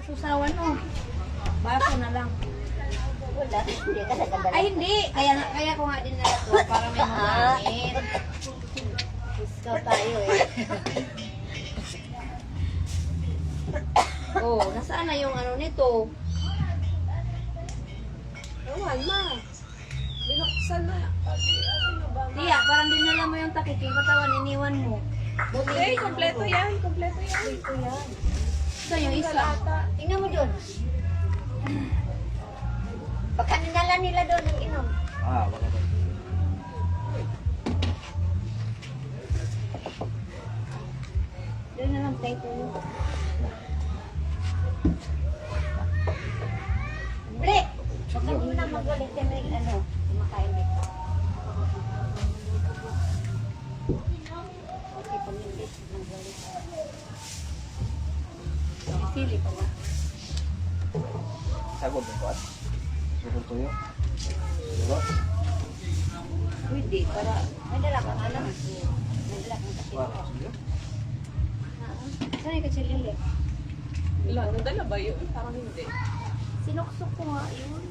susawan mo. Baso na lang. Wala, hindi ka nagdadala. Ay, hindi. Kaya ko nga din na ito para may magamit. Ikaw tayo eh. Oh, nasaan na yung ano nito? Ewan, ma. Binuksan na. Kasi ano ba, ma? Tiya, parang dinala mo yung takip. Yung katawan, iniwan mo. Okay, kompleto yan. Kompleto yan. Ito yan. Ito yung isa. Tingnan mo doon. Baka ninala nila doon ng inom. Ah, baka ba. Doon na lang tayo tulo. Bre! Baka mo na magalit ka na yung ano. Kumakain dito. Okay, pamilis. Magalit. May sili pa ba? Sagod ng kuat. Sagod tuyo. Diba? Pwede, para... May dala ka nga lang. May dala kang kasi. Wah, sige. Saan yung kachilili? Wala, nadala ba yun? Parang hindi. Sinuksok ko nga yun.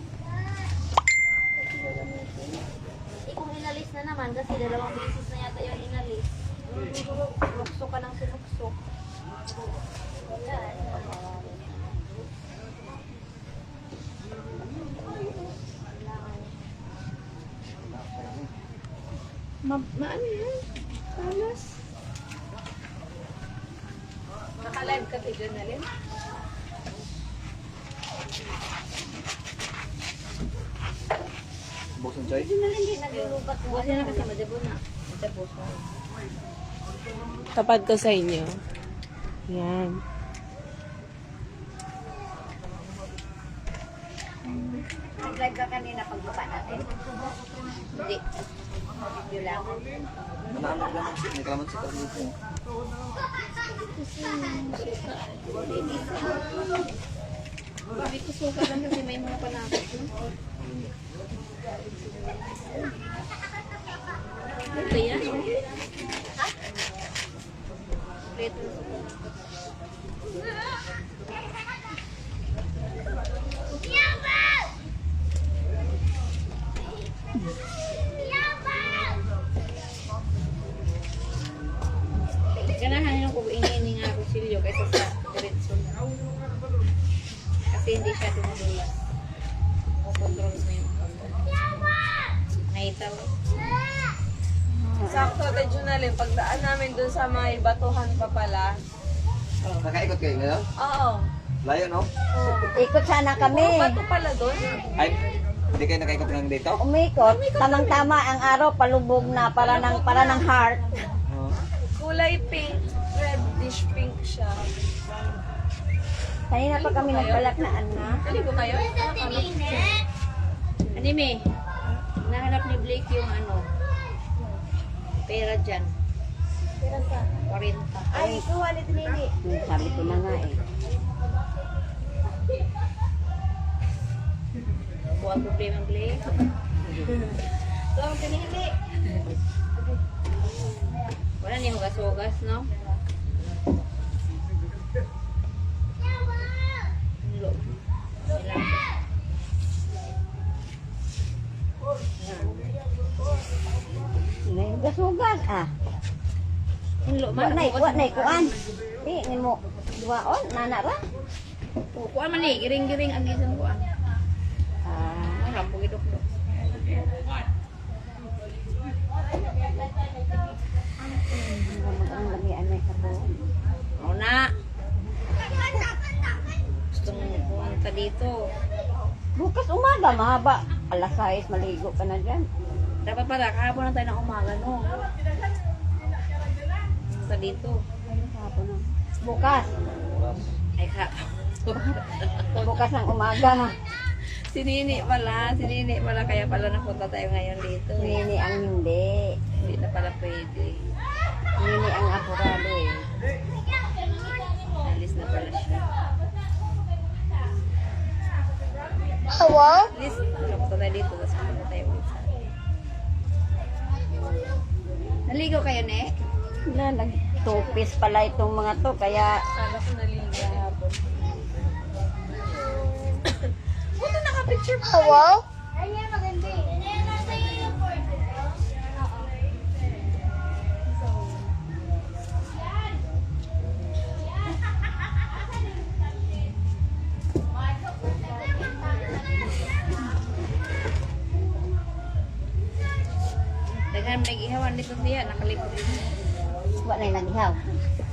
Kung inalis na naman kasi 2 beses na yata yung inalis. Sinuksok ka ng sinuksok. Wala. Maano yan? Palas. Naka-live ka tayo dyan na rin? Buksan choy. Hindi na hindi naglulubat mo. Bukas na kasi madabo na. Madabo sa. Tapad ko sa inyo. Yan. Nag-live ka kanina pagbaba natin. Hindi. Video lang. Ano lang may kalamansi ka dito. Sabi ko suka lang kasi may mga panakot. No? Ito yan. Ito. Ganahan yung kung ini nga kusilyo kaysa sa diretso. Kasi hindi siya dumudulas. Control mo yung nakita mo. Sakto tayo dyan na rin. Pagdaan namin dun sa may batuhan pa pala. Nakaikot kayo ngayon? Oo. Layo, no? Ikot sana kami. Puro bato pala dun. Ay, hindi kayo nakaikot ng dito? Umikot. Tamang-tama ang araw palubog na para ng heart. Oo. Kulay pink. Reddish pink siya. Kanina pa kami nagbalak na ano. Kaligo kayo? Anime, nahanap ni Blake yung ano, pera dyan. Pera sa? 40. Ay, kuha nito nini. Sabi ko na nga eh. Buwan problema ng Blake. Ito ang pinili. Wala niya hugas-hugas, no? Lo. Sila. Gas-ugas ah. Lo man. Wa nay kuan. Tingin mo duwaon nana ra. Kuan man ni, giring-giring ang isang kuan. Ah, Ang rampo gidok-dok. ang lamian may kabo. Oo na. Gusto mo pumunta dito. Bukas umaga mahaba. Alas 6 maligo ka na diyan. Dapat pala, kahapon na tayo ng umaga, no? Pumunta dito. Hapon na. Bukas. Ay, kahapon. Bukas ng umaga. Sinini pala, kaya pala napunta tayo ngayon dito. Eh. Nini ang hindi. Hindi na pala pwede. Nini ang apurado eh. Alis na pala siya. Tawa? Alis, napunta tayo dito, tapos pumunta tayo ulit sa Naligo kayo, ne? Na, nagtupis pala itong mga to, kaya Kala ko naligo. picture pa, wow. Ay, yan, maganda eh. Nasa iyo yung portrait ko? Oo. Daghan may ihawan dito siya, nakalipot din. Wa na naghihaw.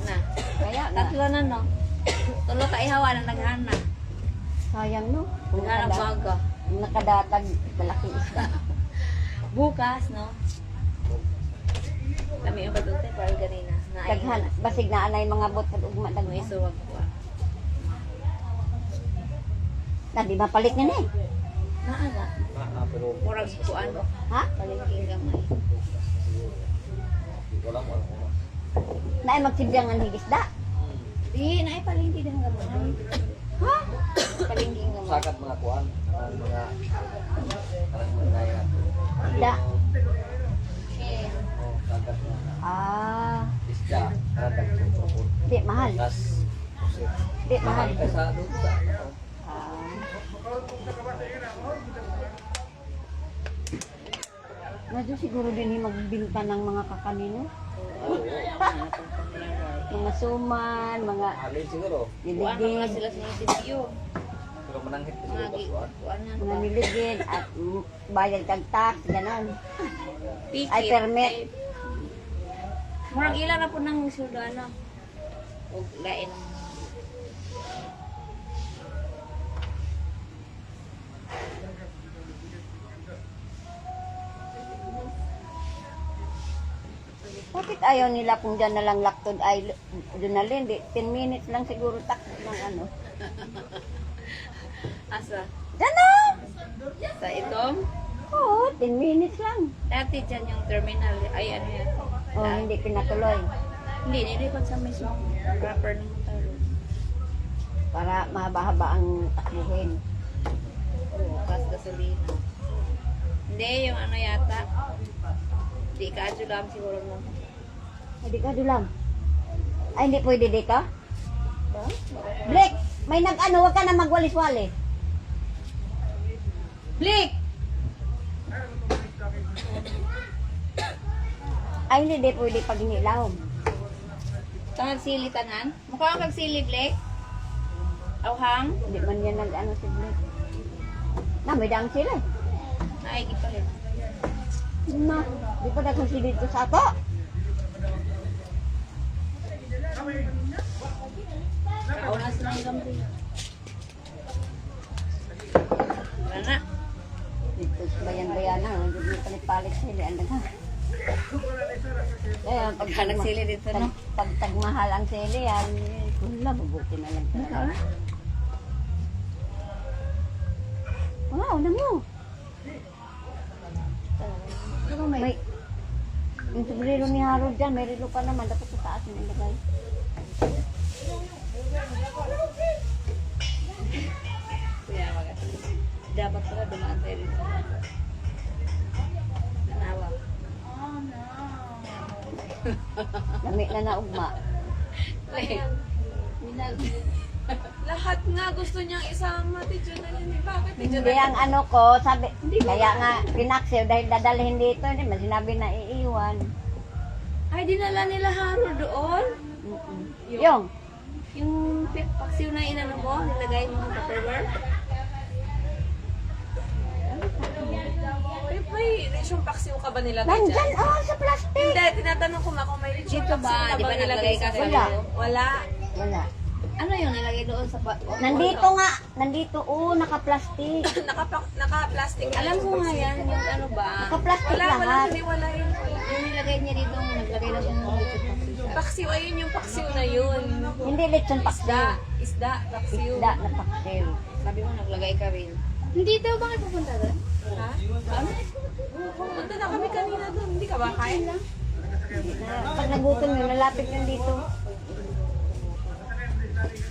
Na. Kaya na. Tatlo na no. Tulo ka ihawan na naghana. Sayang no. Kung Naghana baga. nakadatag malaking isda. Bukas no. Kami yung kadute para ganina. Daghan basig na anay mga bot kad ugma May daghan. suwag ko. Na di mapalit nga ni. Naana. Pero Murag ko ano. Ha? Palengking gamay. wala ko alam. Naay magsibyangan higisda. Di, naay palengking din gamay. Ha? Palengking gamay. Sakat mga kuan, mga karang mga yan. Da. Oh, sakat mga Ah, isda, karang tagpupon. di mahal. Gas. Di mahal. Mahal ka sa duta. Ah. Medyo siguro din yung magbinta ng mga kakanino. Mga suman, mga Halin siguro. Kuan na nga niligid, sila sa video. Pero mananghit ka Mga siguro kuan. kuanan mga ba? niligid at bayad kag tax, ganon. Pikit. Ay, permit. Murag ilan na po ng sudo ano. O lain. Bakit ayaw nila kung dyan na lang laktod ay dunalin? Di, 10 minutes lang siguro takbo ng ano. Asa? Dyan na! Sa itom? Oo, 10 minutes lang. Dati dyan yung terminal. Ay ano yan. O, hindi pinatuloy. Hindi, nilipot sa mismo proper ng taro. Para mahaba-haba ang takbuhin. Oo, pas gasolina. Hindi, yung ano yata. Di ka ajulam siguro mo. Hindi ka dulam. Ay, hindi pwede dito? Blake, may nag-ano, wag ka na magwalis-walis. Blake! Ay, hindi pwede pag inilaw. Tangag sili tanan? Mukha kang sili, Blake? Awhang? Hindi man yan nag-ano si Blake. Na, may dang sila. Ay, gipalit. Na, di pa na sila dito sa ato. Kaunas na ang gambi. Wala na. Dito sa bayan-bayan na, hindi mo palit-palit sila. Ang daga. Eh, pag Hanag sili dito, no? Pag tagmahal ang sili, yan, wala, mabuti na lang. Wow, na mo. Pero may, yung sombrero ni Harold dyan, may relo pa naman, dapat sa taas ng ilagay. Kuya, wag. Dapat pala dumaan tayo dito. Nanawa. Lami na naugma. Wait. Lahat nga gusto niyang isama, Tidyo na yun. Bakit Hindi, ang ano ko, sabi, kaya nga pinaksew dahil dadalhin dito, hindi man sinabi na iiwan. Ay, dinala nila Haro doon? Yung, Yung paksiw na inano mo, nilagay mo sa Tupperware? may resyong paksiw ka ba nila Nandyan, oh, sa plastic. Hindi, tinatanong ko kung may resyong Dito ba? Di ba naglagay ka sa Wala. relo? Wala. Wala. Ano yung nilagay doon sa... Nandito nga, nandito, naka-plastic. Naka-plastic. Alam ko nga yan, yung ano ba? Naka-plastic lahat. Wala yun. Yung nilagay niya dito, naglagay na siya ng paksiw. Paksiw, ayun yung paksiw na yun. Hindi lechon paksiw. Isda, paksiw. Isda na paksiw. Sabi mo, naglagay ka rin. Hindi daw ba kayo pupunta doon? Ha? Ano? Pupunta na kami kanina doon. Hindi ka ba kain lang? Pag nagutom yun, nalapit yun dito.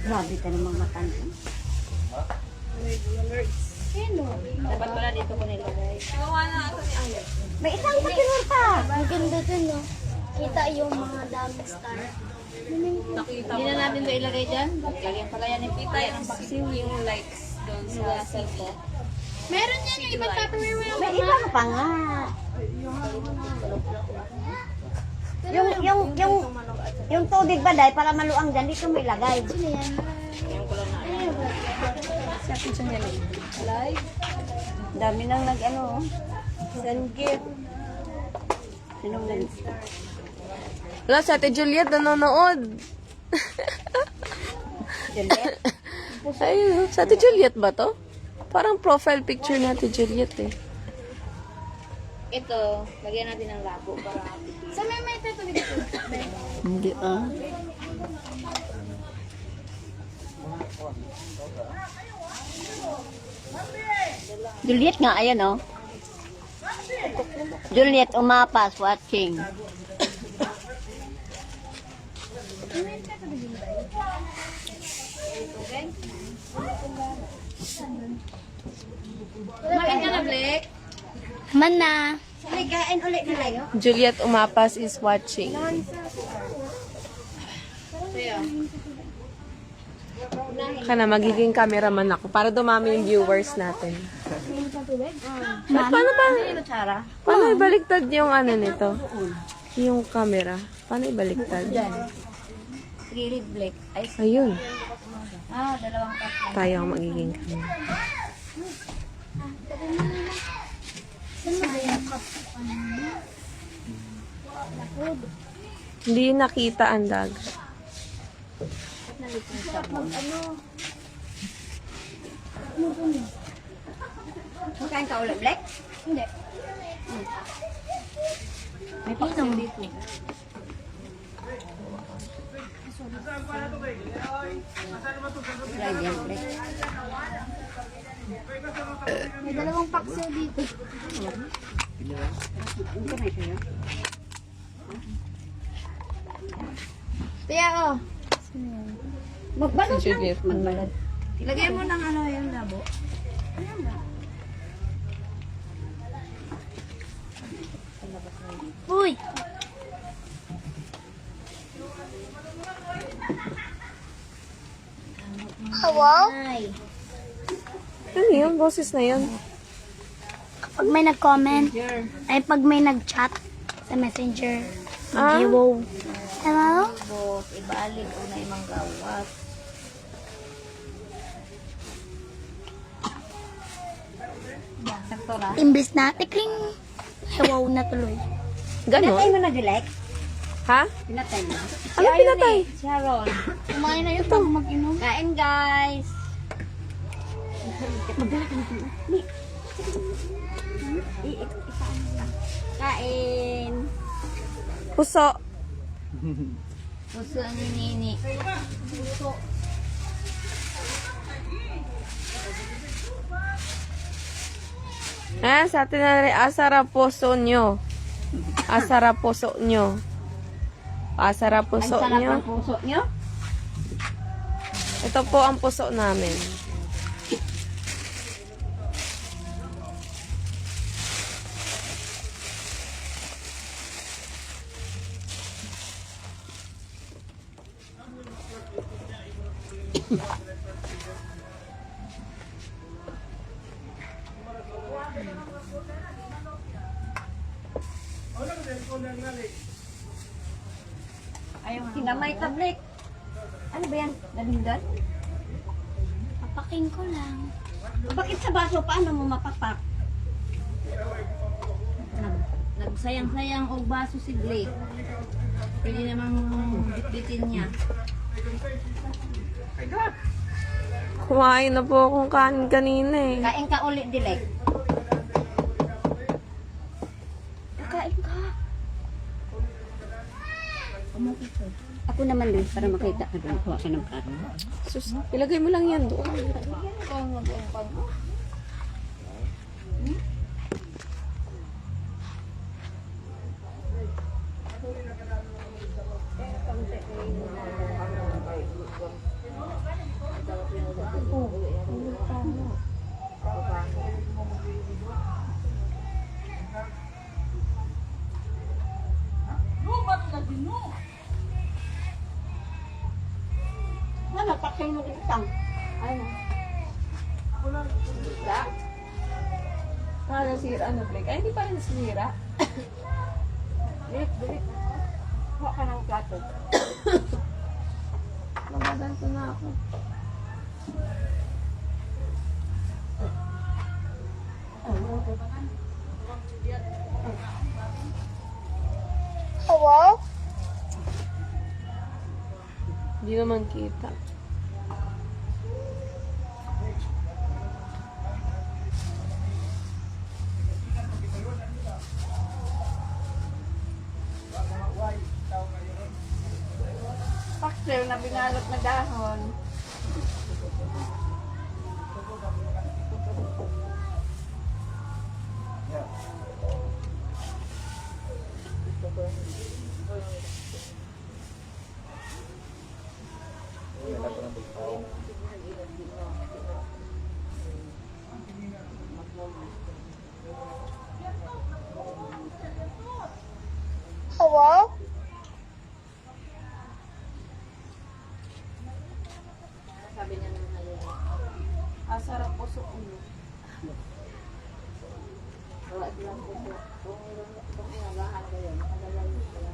Grabe ka namang matanda. Dapat pala dito ko nilagay. Gawa na ito ni Ayo. May isang pakinor pa. Ang ganda dun, no? Kita yung mga dami star. Nakita Hindi na natin ito ilagay dyan. Lagyan pala yan yung pita ng paksiw. Yung likes doon sa Sa cellphone. Meron yan yung ibang Tupperware wala May iba pa nga. Yung tubig ba dahil para maluang dyan, dito mo ilagay. Dami nang nag-ano. Sanggit. Sinong nag... Wala, si Ate Juliet nanonood. Juliet? Ayun, si Ate Juliet ba to? Parang profile picture ni Ate Juliet eh. Ito, lagyan natin ng labo para Sa may tato dito. Hindi ah. Juliet nga, ayan oh. Juliet umapas, watching. Kumain ka na, Blake? Man na. Ligain ulit na tayo. Juliet Umapas is watching. Kaya, Kana, magiging cameraman ako para dumami yung viewers natin. At paano paano ibaliktad yung ano nito? Yung camera. Paano ibaliktad? Gilid Blake. Ay, Ayun. dalawang tatlo. Tayo ang magiging camera. Hindi nakita ang dagat. Magkain ka ulit, Blake? Hindi. May paksiw dito. Slide yan, Blake. May dalawang paksiw dito. Hindi ka may sayo. Tiya, oh. Magbalot Si lang. Juliet. Magbalot. Ilagay mo ng ano yung labo. Uy! Hello? Ay. Ano yun? Boses na yun. Pag may nag-comment, ay pag may nag-chat sa messenger, mag-iwo. Hello? Bok, ibalik o na imang gawas. Sakto na. Imbis na, tikling. Hello na tuloy. Pinatay Ganon? mo na, Dilek? Ha? Pinatay mo. Ano pinatay? Si Haron. Kumain na yun bago mag-inom. Kain, guys. Kain. Puso. Puso ni Nini. Sa atin na rin, asara puso nyo. Asara puso nyo. Asara Ang puso sarap nyo. ng puso nyo. Ito po ang puso namin. Sinamay tablet. Ano ba yan? Nalinggan? Papaking ko lang. Bakit sa baso? Paano mo mapapak? Nagsayang-sayang og baso si Blake. Pwede namang bitbitin niya. Kumain na po akong kanin kanina eh. Kain ka ulit, Dilek. Kakain ka. Ako naman din, para makita ka doon. Kuha ka ng kanin. Sus, ilagay mo lang yan doon. Ano, paksay mo isang. Ano? nasira na Blake. Ay, hindi pa rin nasira. Bilik. Huwag ka ng plato. Magaganto na ako. Hello? Hindi naman kita. Paksil na binalot na dahon. Hello? Sabi niya nung halina. Sarap po sa ulo. Wala silang puso. Kung inagahan ko yun, nakadalal sila.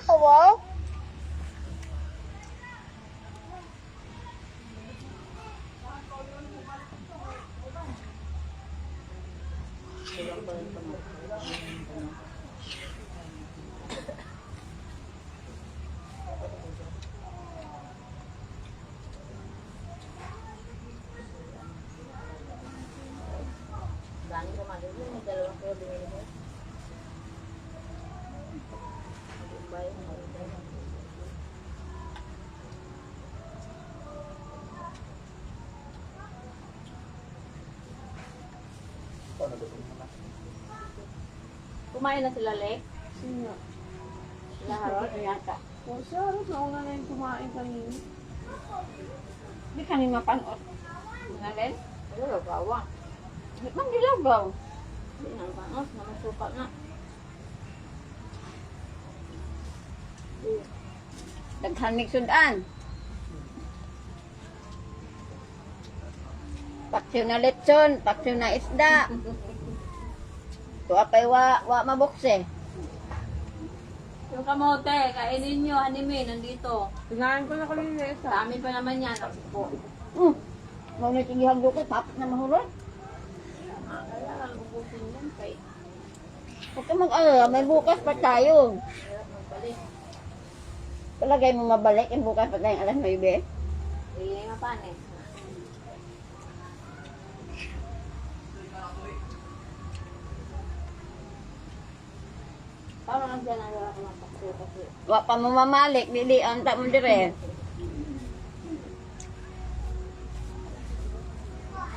Hello? Dami ko mali yun, may dalawang kilo binili mo. Bayan mo. Kumain na sila, Lek? Sino? Sila Harold? Yata. O, si Harold, nauna na yung kumain kanina. Di ka ni mapanood. Nalen? Wala, bawang. Di man dilagaw. Hindi na panos, namasupa na. Daghanig sudan. Paksiw na lechon, paksiw na isda. Tuwa pa'y wa mabukse. Yung kamote, kainin nyo, anime, nandito. Tingnan ko na kanina isa. Dami pa naman yan. Po. Mau na tingihang lukot, tapos na mahulot. Kailangan ubusin yan kay Huwag ka mag-alala, may bukas pa tayo. hirap magbalik. Palagay mo mabalik, yung bukas pa tayong alas 9. Hindi mapanis. Paano lang dyan ang ako ng paksiw kasi Wa pa mo mamalik, dili, anta mo dire.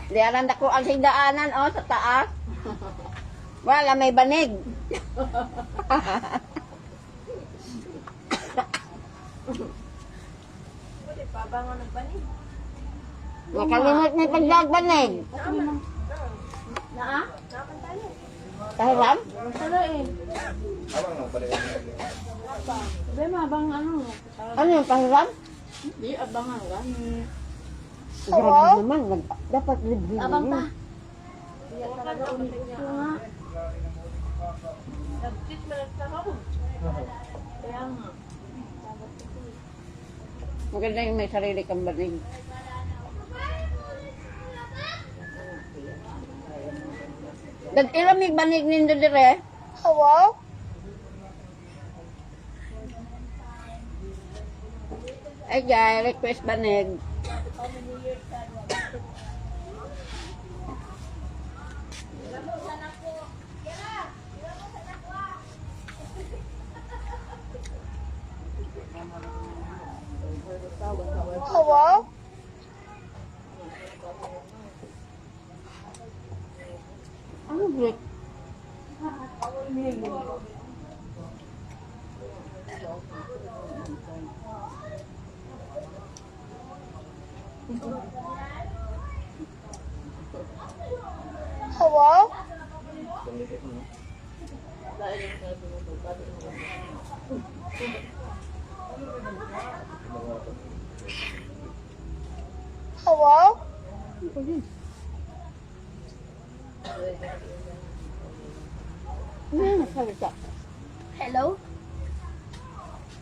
Di alam ko ang higdaanan, oh, sa taas. Wala, may banig. pwede pa ba nga nagbanig? Nakalimot may paglagbanig. Naa? Kahiram? Sala eh. Abang nang balik ang Sabi mo, abang ano? Ano yung pahiram? Hindi, abangan ka. Grabe naman, dapat libre Abang pa. yun. Kaya talaga ulit ko nga. Nag-cheat mo lang sa ako. Kaya nga. Maganda yung may sarili kang banig. Ilamig banig nindo dire. Hello? Ay, guys, request banig. Hello? Ano break? Hello? Hello?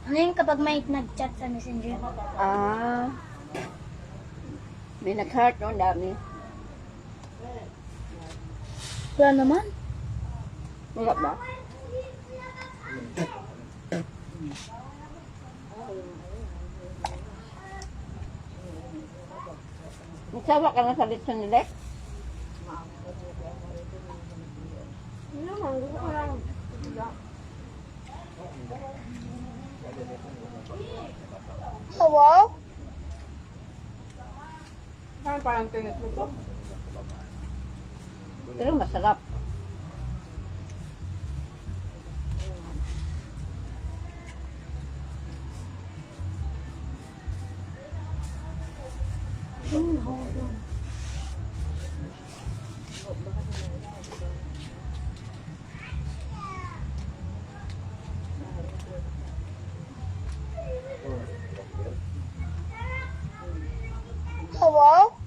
Ano yung kapag may nag-chat sa messenger? Ah. May nag-heart, no? Dami. Wala naman. Wala ba? Nagsawa ka na sa litson ni Lex? Hello? Pero masarap. Hello?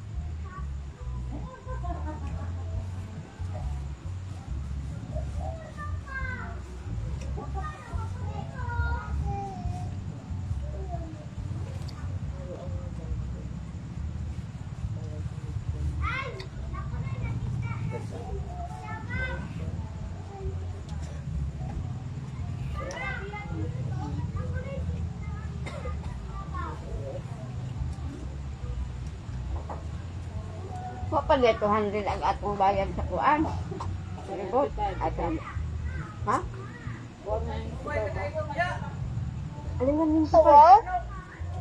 Papalit 200 ang atong bayad sa kuan. Ribot. Atong. Ha? Alin lang yung Hello?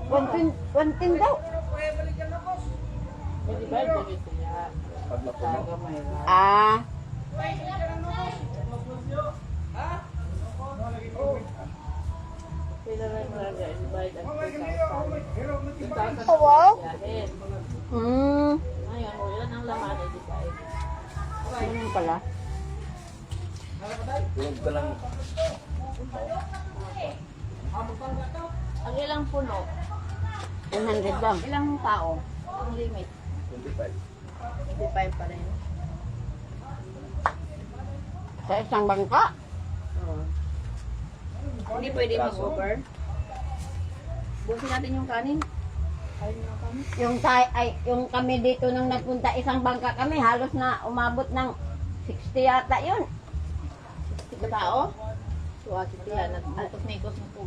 110 daw. Pag napuno. Ah. Hello? Hmm. Ngayon, yun ang laman ay divide. Ganun pala. Tulog ka lang. Ang ilang puno, 100 lang. ilang tao, ang limit, 25. 25 pa rin. Sa isang bangka. Hindi pwede mag-over. Busin natin yung kanin. Kanin yung kanin. Yung kami dito nung nagpunta isang bangka kami, halos na umabot ng 60 yata yun. Sa tao? Suwa si Tia, nagbutos na ikot mo po.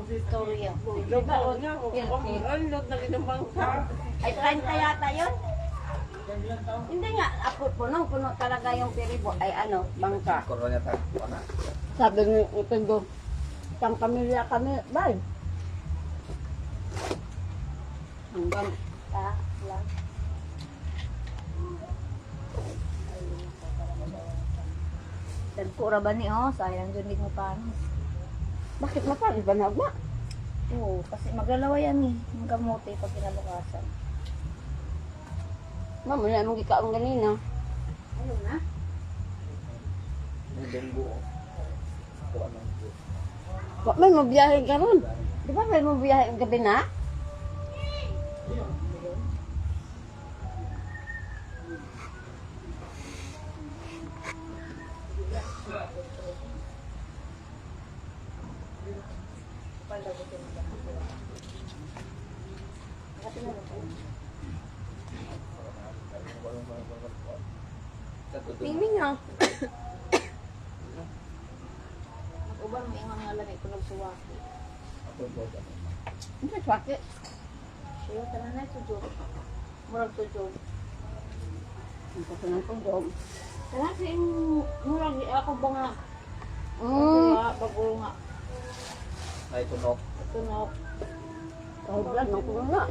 Victoria. Ay, 30 yata yun. Hindi nga, ako puno talaga yung piribo. Ay ano, bangka. Korona ta. Wala. Sabi ni Utondo, isang pamilya kami, bay. Hanggang lang. Dagpura ba ni sayang dyan mo panis. Bakit mapalis ba na ba? Oo, kasi magalawa yan yung gamote pag kinabukasan. Mamaya mong ikaong ganina. Ayun na. May benggo. Kuha ng buo. Wag may mabiyahe ka ron. Di ba may mabiyahe gabi na? Sa tutulog. Tingin nga. Mag-uban mo yung mga lamig ko nagsuwaki. Ako po. Hindi, bakit? Siya, tanan na sujud. Murag sujud. Ang kasunang kong dog. Kasi murag ako ba nga, bago nga, Ay, tunok. tunok. Kahublan, ang kulo na.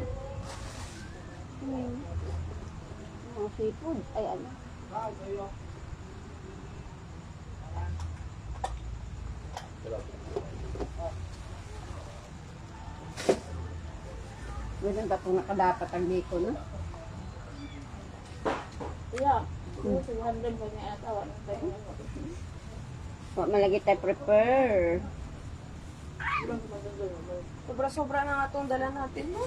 Mga seafood. Ay, ano. Ganun ba kung nakadapat ang biko, no? Iya, siguro 200 ba niya atawa ng tayo. Wa malagi tayo prepare. Sobra-sobra na nga itong dala natin, no?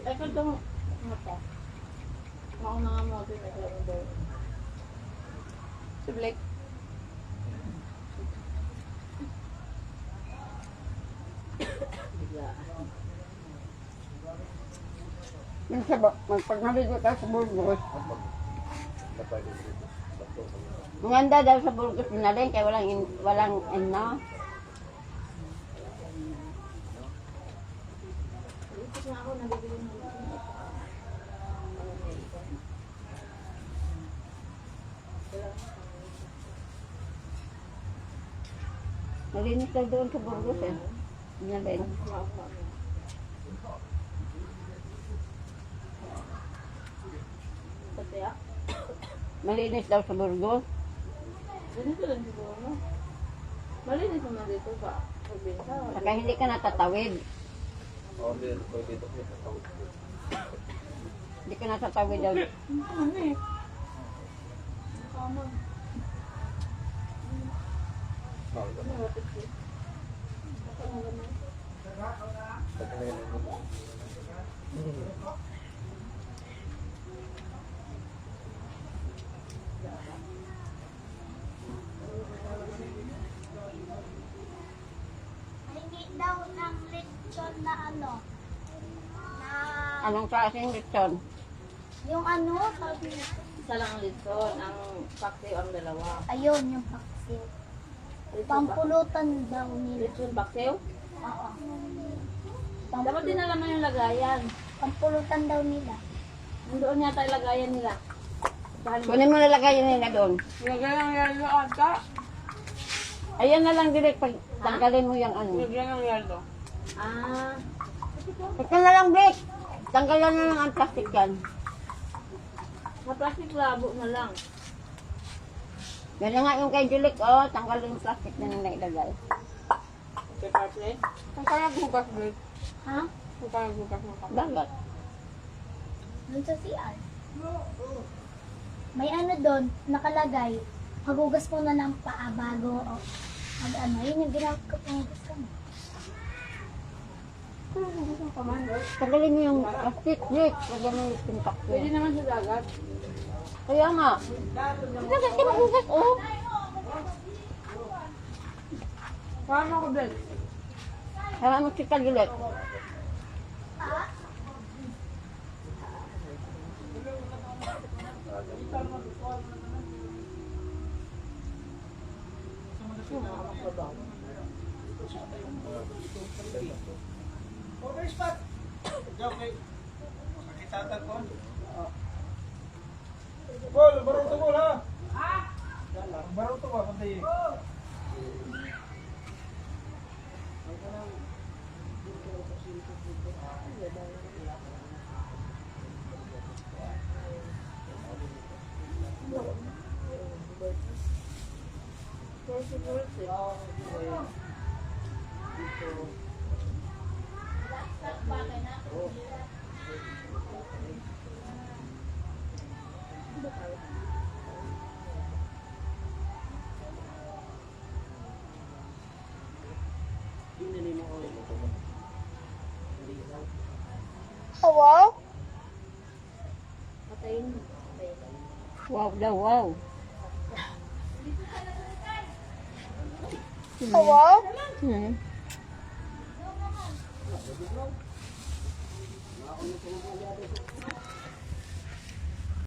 Ay, kung ito mo pa. Mauna nga mo ito. Si Blake. Minsan ba, pag naligo tayo sa Burgos, maganda daw sa Burgos na rin, kaya walang ano. Malinis daw doon sa Burgos eh. Na rin. Kaya, Malinis daw sa Burgos. ganito lang siguro, no? Malinis naman dito ba? Probinsya. Saka hindi ka natatawid. Hindi ka natatawid daw. Ano eh? Kama. Hindi daw ng lechon na ano. Na Anong klaseng lechon? yung ano, sabi Isa lang ang litson, ang paksiw ang dalawa. ayun yung paksiw. Pampulutan daw nila. Litson paksiw? Oo. Dapat din alam mo yung lagayan. Pampulutan daw nila. Nandoon yata yung lagayan nila. Kunin mo nalagay nila doon. Lagyan ng yelo ata. Ayan na lang direct pag tanggalin mo yung ano. Lagyan ng yelo. Ah, Ito na lang, Blake. Tanggalan na lang ang plastic yan. sa plastic labo na lang. Yan na nga yung kay Julik, oh. Tanggalin yung plastic na nailagay. Paper plate. Ang kaya bukas, Blake. Ha? Ang kaya bukas mo ka. Dagat. Doon sa CR. May ano doon, nakalagay, maghugas mo na ng paa bago o mag ano, yun yung ginagawa ko panghugas ka mo. Tanggalin mo yung plastic, Blake. Lagyan mo yung pintak ko. Pwede naman sa dagat. Kaya nga. Dagat ka maghugas, oh. Paano ko, Blake? Kaya mo si Julik. Bol, baru to bol ha. Baru to ba kundi. Wow! Patayin mo. Wow daw, wow. Wow! Hmm.